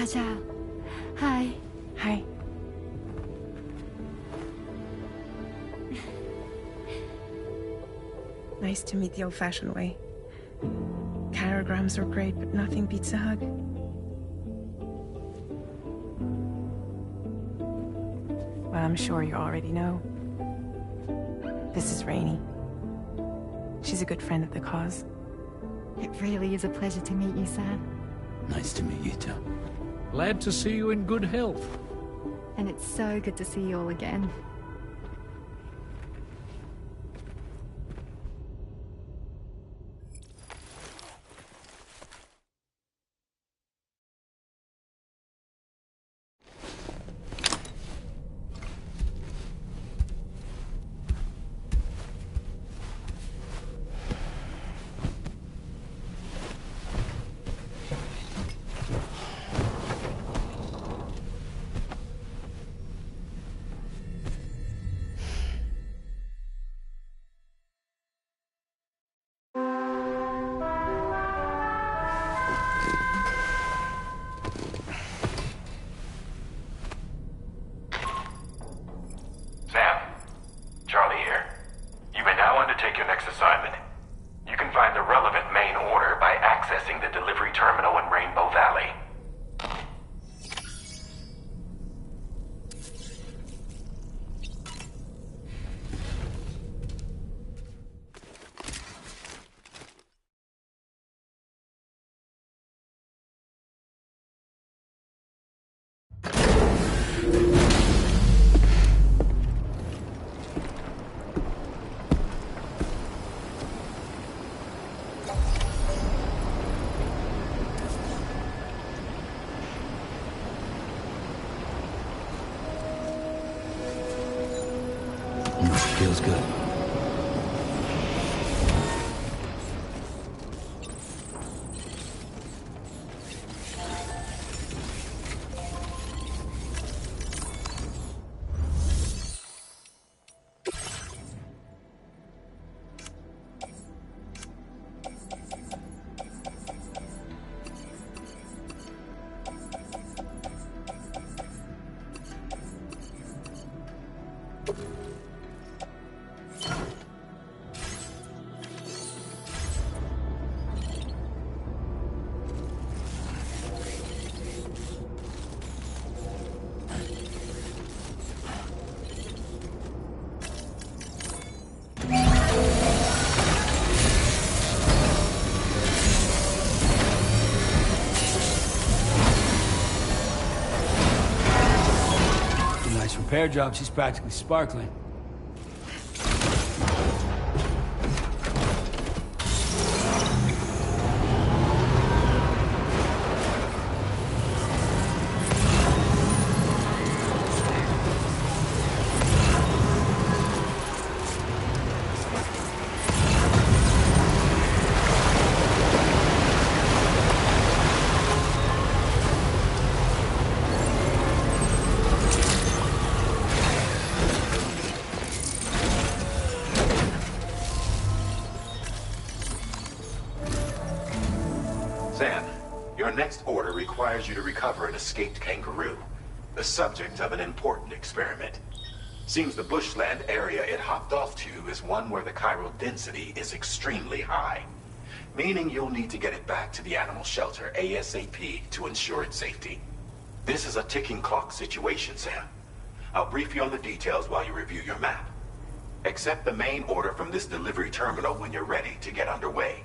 가자. Hi. Hi. Nice to meet the old-fashioned way. Carograms are great, but nothing beats a hug. Well, I'm sure you already know. This is Rainey. She's a good friend of the cause. It really is a pleasure to meet you, Sam. Nice to meet you too. Glad to see you in good health. And it's so good to see you all again. Sam, Charlie here. You may now undertake your next assignment. You can find the relevant main order by accessing the delivery terminal in Rainbow Valley. Feels good. Repair job, she's practically sparkling. Sam, your next order requires you to recover an escaped kangaroo, the subject of an important experiment. Seems the bushland area it hopped off to is one where the chiral density is extremely high, meaning you'll need to get it back to the animal shelter ASAP to ensure its safety. This is a ticking clock situation, Sam. I'll brief you on the details while you review your map. Accept the main order from this delivery terminal when you're ready to get underway.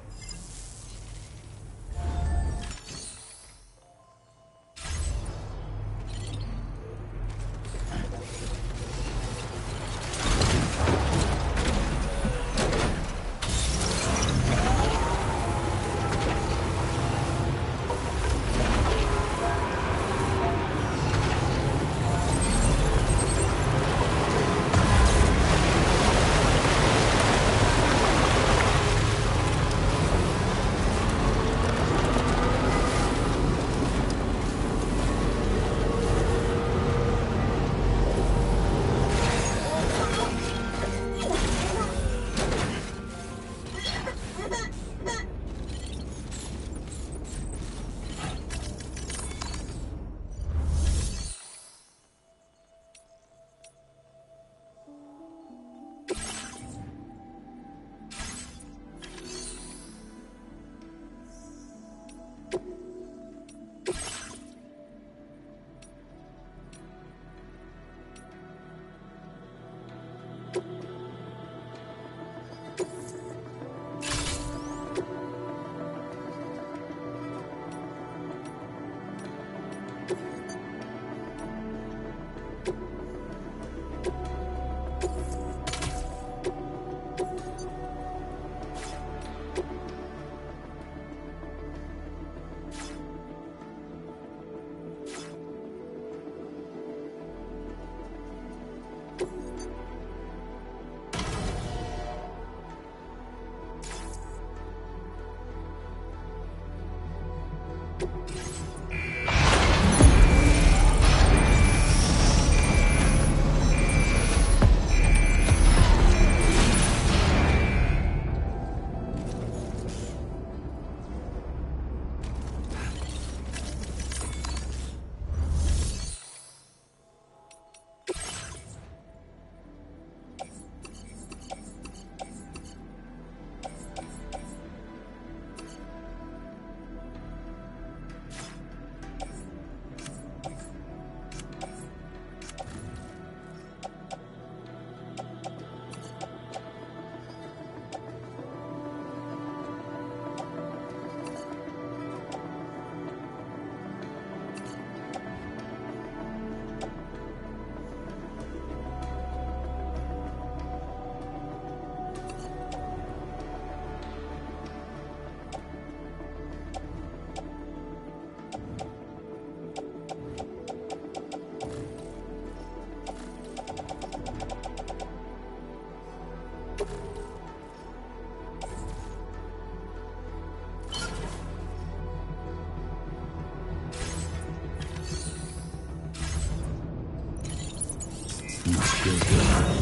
Feels good.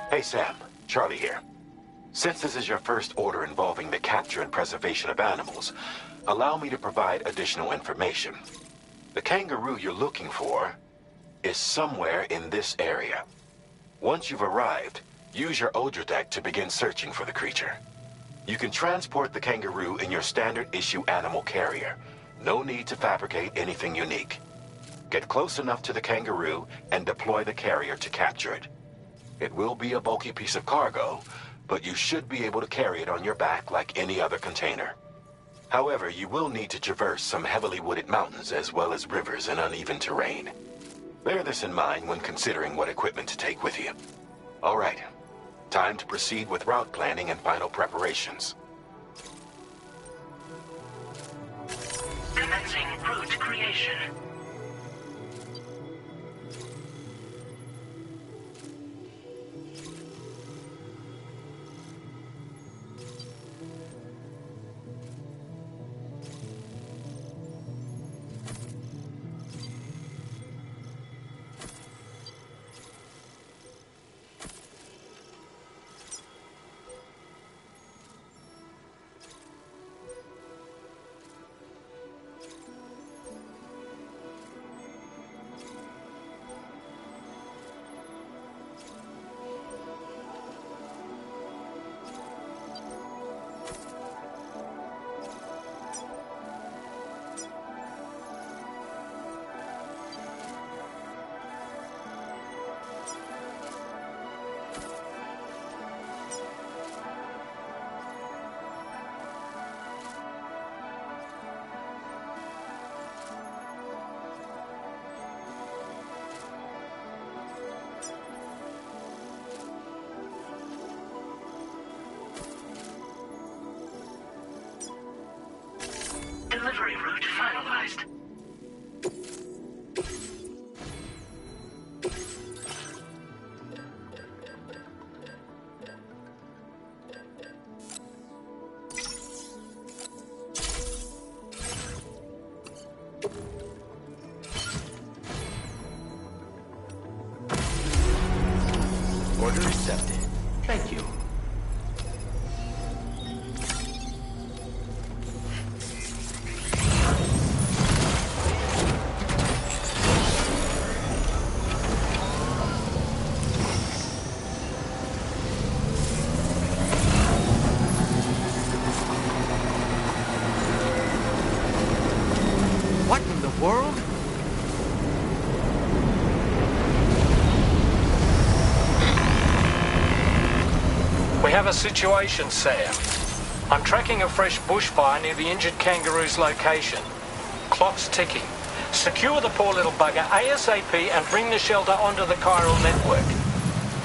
Hey Sam, Charlie here. Since this is your first order involving the capture and preservation of animals, allow me to provide additional information. The kangaroo you're looking for is somewhere in this area. Once you've arrived, use your Odra deck to begin searching for the creature. You can transport the kangaroo in your standard issue animal carrier. No need to fabricate anything unique. Get close enough to the kangaroo and deploy the carrier to capture it. It will be a bulky piece of cargo, but you should be able to carry it on your back like any other container. However, you will need to traverse some heavily wooded mountains as well as rivers and uneven terrain. Bear this in mind when considering what equipment to take with you. All right, time to proceed with route planning and final preparations. Commencing route creation. Delivery route finalized. Order accepted. Thank you. What in the world? have a situation, Sam. I'm tracking a fresh bushfire near the injured kangaroo's location. Clock's ticking. Secure the poor little bugger ASAP and bring the shelter onto the chiral network.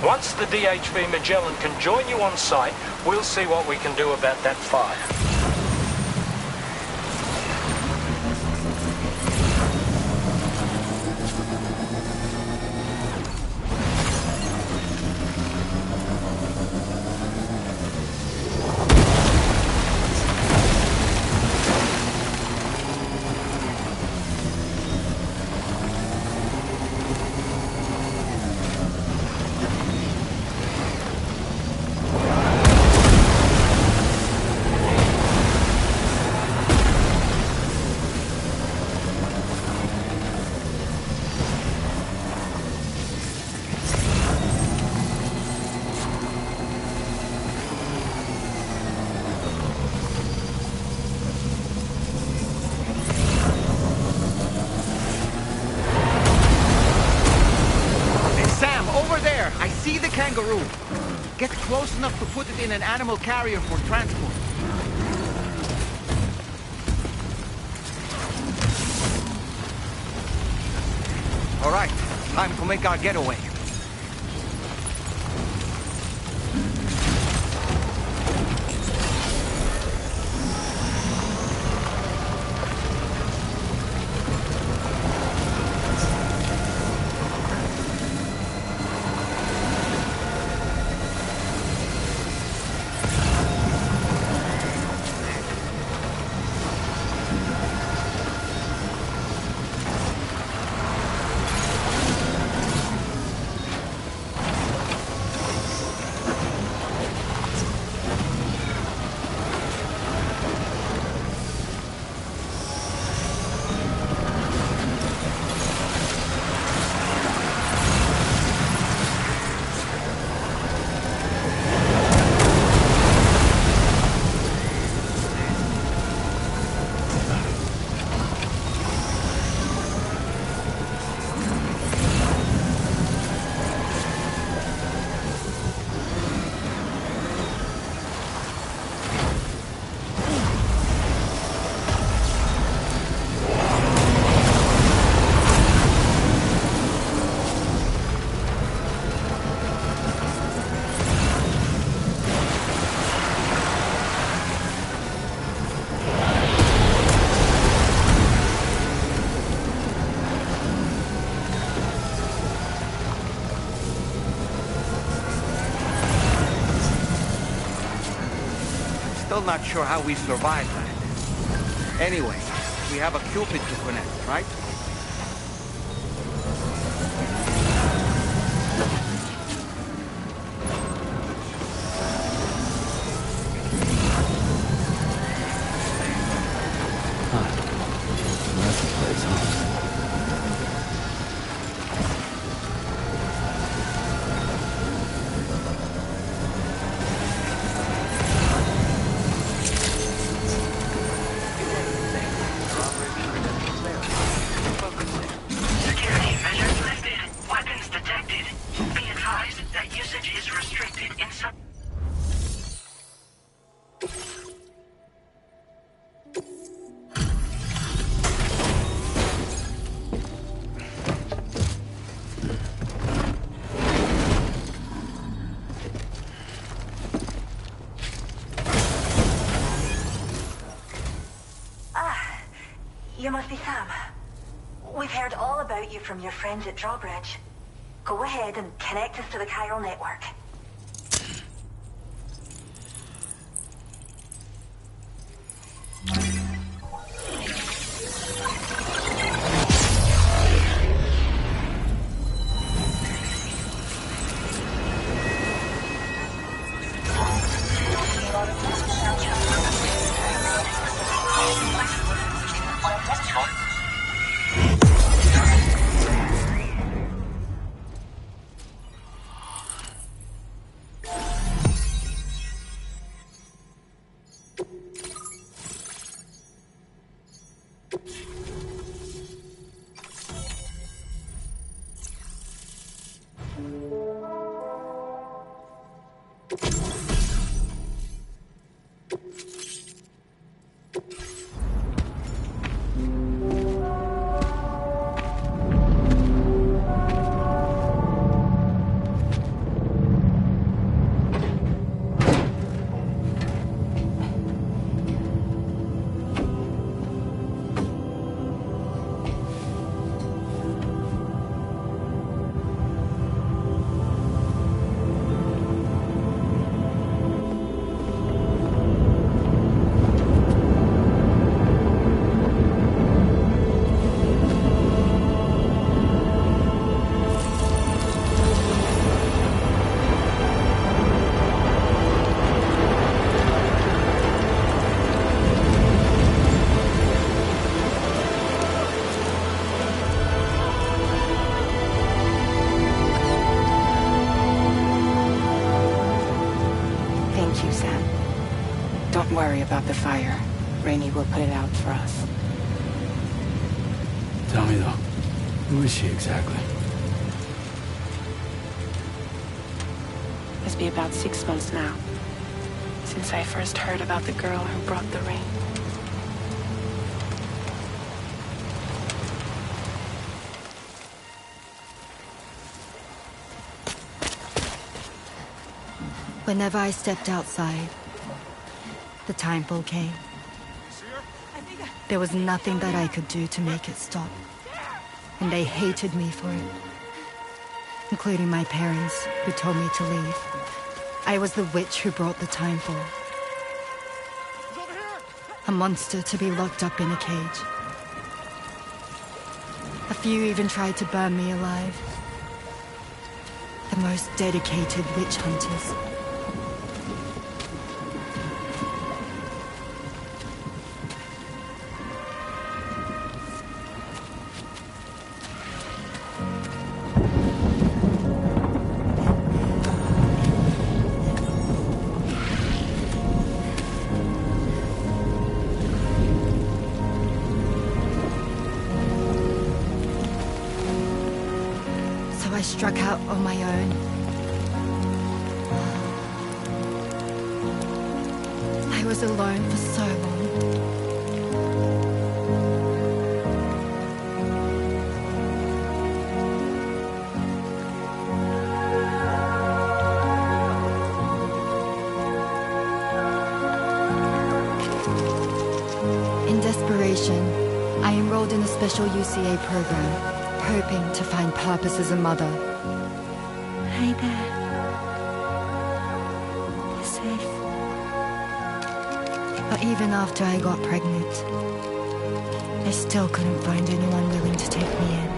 Once the DHV Magellan can join you on site, we'll see what we can do about that fire. Kangaroo. Get close enough to put it in an animal carrier for transport. All right, time to make our getaway. Still not sure how we survived that. Anyway, we have a Cupid to connect, right? That's the place, huh? Security measures lifted. Weapons detected. Be advised that usage is restricted in some... You must be Sam. We've heard all about you from your friends at Drawbridge. Go ahead and connect us to the chiral network. worry about the fire. Rainey will put it out for us. Tell me, though, who is she exactly? It's been about 6 months now, since I first heard about the girl who brought the rain. Whenever I stepped outside, the timefall came. There was nothing that I could do to make it stop. And they hated me for it. Including my parents, who told me to leave. I was the witch who brought the timefall. A monster to be locked up in a cage. A few even tried to burn me alive. The most dedicated witch hunters. I struck out on my own. I was alone for so long. In desperation, I enrolled in a special UCA program. Hoping to find purpose as a mother. Hi there. You're safe. But even after I got pregnant, I still couldn't find anyone willing to take me in.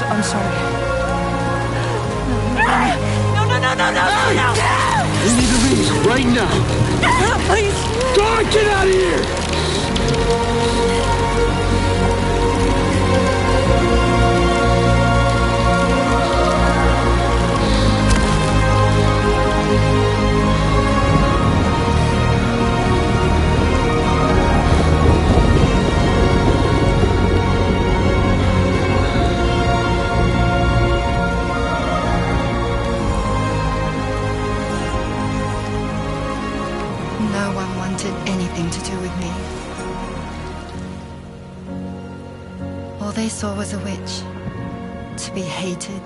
I'm sorry. No. We need to leave right now. Please. God, get out of here! No one wanted anything to do with me. All they saw was a witch, to be hated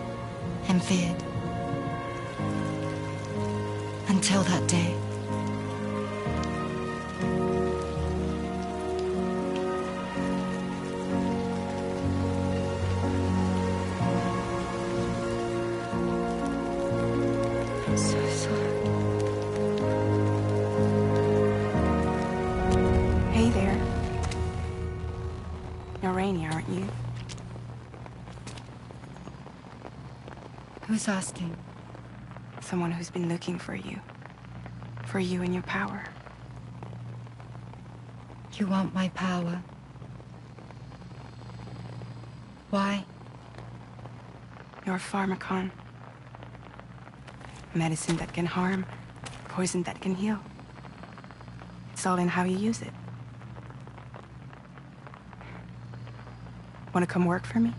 and feared. Until that day. I'm so sorry. Hey there. You're Rainey, aren't you? Who's asking? Someone who's been looking for you. For you and your power. You want my power? Why? You're a pharmacon. Medicine that can harm, poison that can heal. It's all in how you use it. Want to come work for me?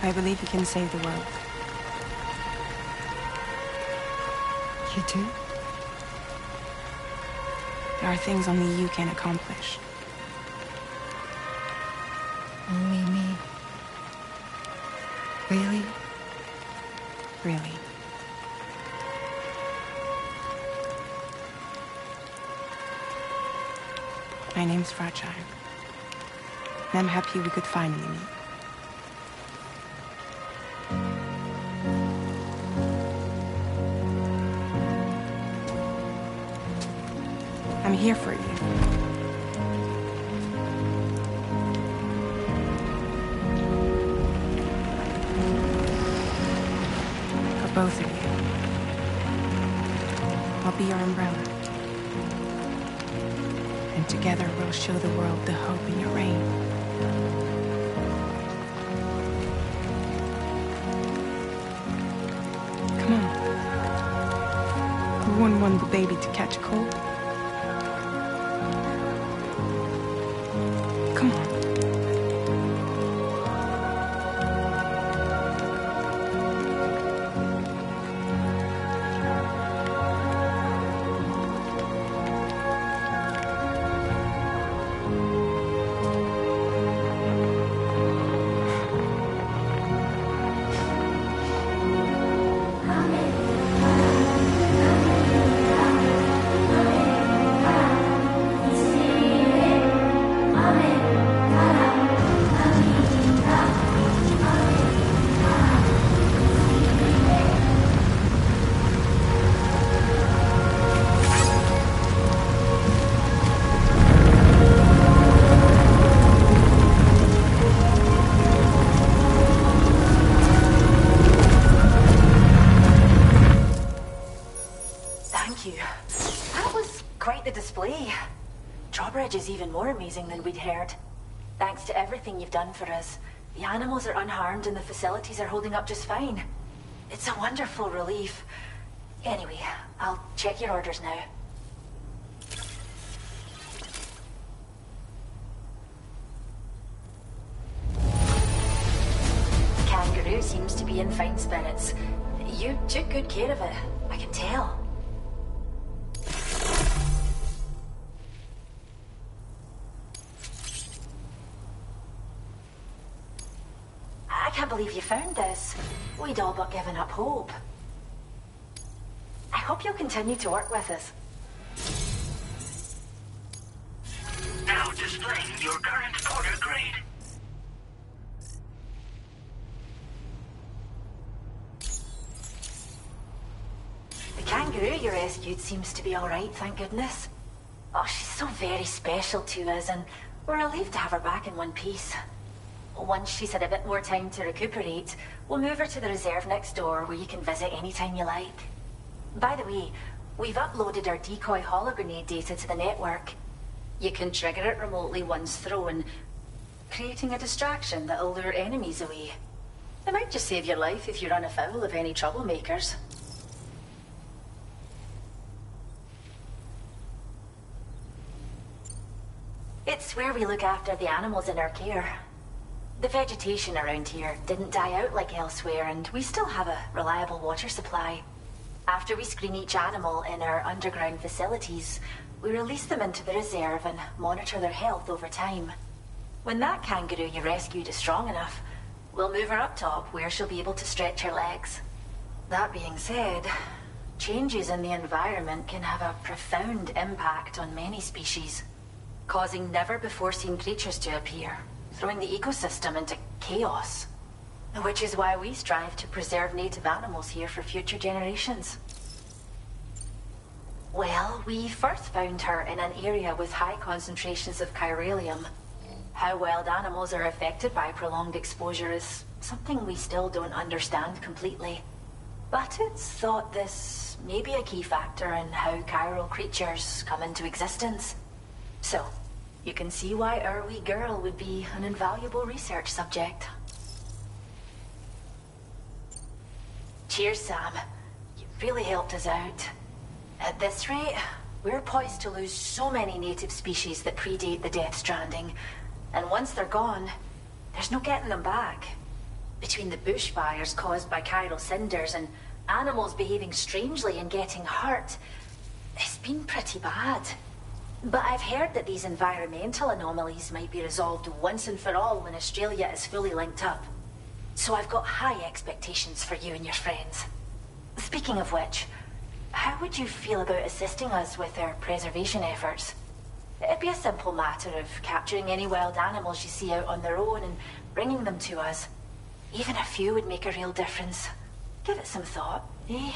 I believe you can save the world. You do? There are things only you can accomplish. Only My name's Fragile. And I'm happy we could finally meet. I'm here for you. For both of you. I'll be your umbrella. And together we'll show the world the hope in your reign. Come on. Who wouldn't want the baby to catch a cold? Come on. Is even more amazing than we'd heard. Thanks to everything you've done for us, the animals are unharmed and the facilities are holding up just fine. It's a wonderful relief. Anyway, I'll check your orders now. The kangaroo seems to be in fine spirits. You took good care of it, I can tell. I can't believe you found this. We'd all but given up hope. I hope you'll continue to work with us. Now displaying your current order grade. The kangaroo you rescued seems to be alright, thank goodness. Oh, she's so very special to us, and we're relieved to have her back in one piece. Once she's had a bit more time to recuperate, we'll move her to the reserve next door where you can visit anytime you like. By the way, we've uploaded our decoy hologrenade data to the network. You can trigger it remotely once thrown, creating a distraction that'll lure enemies away. It might just save your life if you run afoul of any troublemakers. It's where we look after the animals in our care. The vegetation around here didn't die out like elsewhere, and we still have a reliable water supply. After we screen each animal in our underground facilities, we release them into the reserve and monitor their health over time. When that kangaroo you rescued is strong enough, we'll move her up top where she'll be able to stretch her legs. That being said, changes in the environment can have a profound impact on many species, causing never-before-seen creatures to appear, throwing the ecosystem into chaos. Which is why we strive to preserve native animals here for future generations. Well, we first found her in an area with high concentrations of chiralium. How wild animals are affected by prolonged exposure is something we still don't understand completely. But it's thought this may be a key factor in how chiral creatures come into existence. So, you can see why our wee girl would be an invaluable research subject. Cheers, Sam. You really helped us out. At this rate, we're poised to lose so many native species that predate the death stranding. And once they're gone, there's no getting them back. Between the bushfires caused by chiral cinders and animals behaving strangely and getting hurt, it's been pretty bad. But I've heard that these environmental anomalies might be resolved once and for all when Australia is fully linked up. So I've got high expectations for you and your friends. Speaking of which, how would you feel about assisting us with our preservation efforts? It'd be a simple matter of capturing any wild animals you see out on their own and bringing them to us. Even a few would make a real difference. Give it some thought, eh?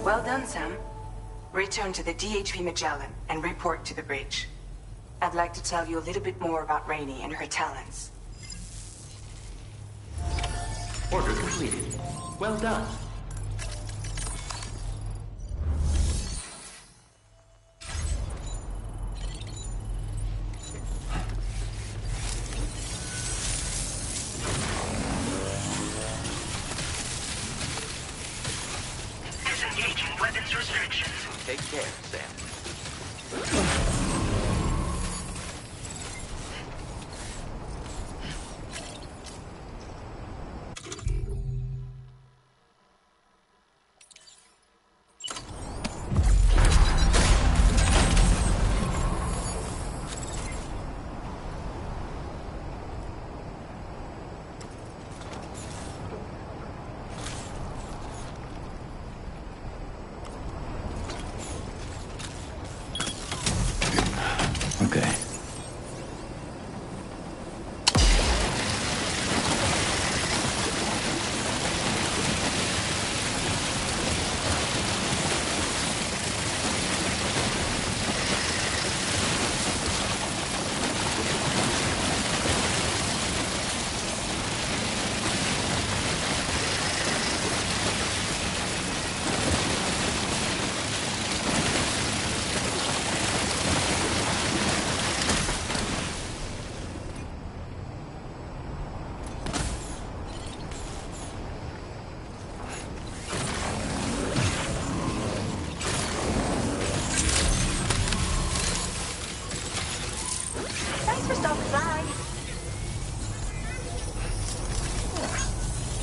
Well done, Sam. Return to the DHV Magellan and report to the bridge. I'd like to tell you a little bit more about Rainey and her talents. Order completed. Well done. Disengaging weapons restrictions. Take care, Sam. Okay. Thanks for stopping by.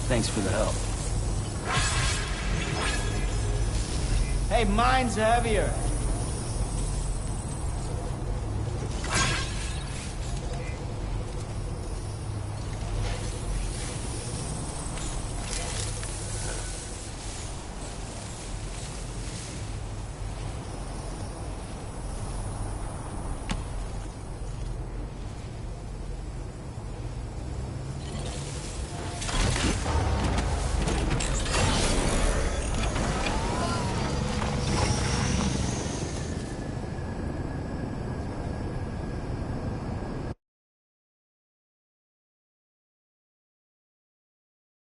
Thanks for the help. Hey, mine's heavier.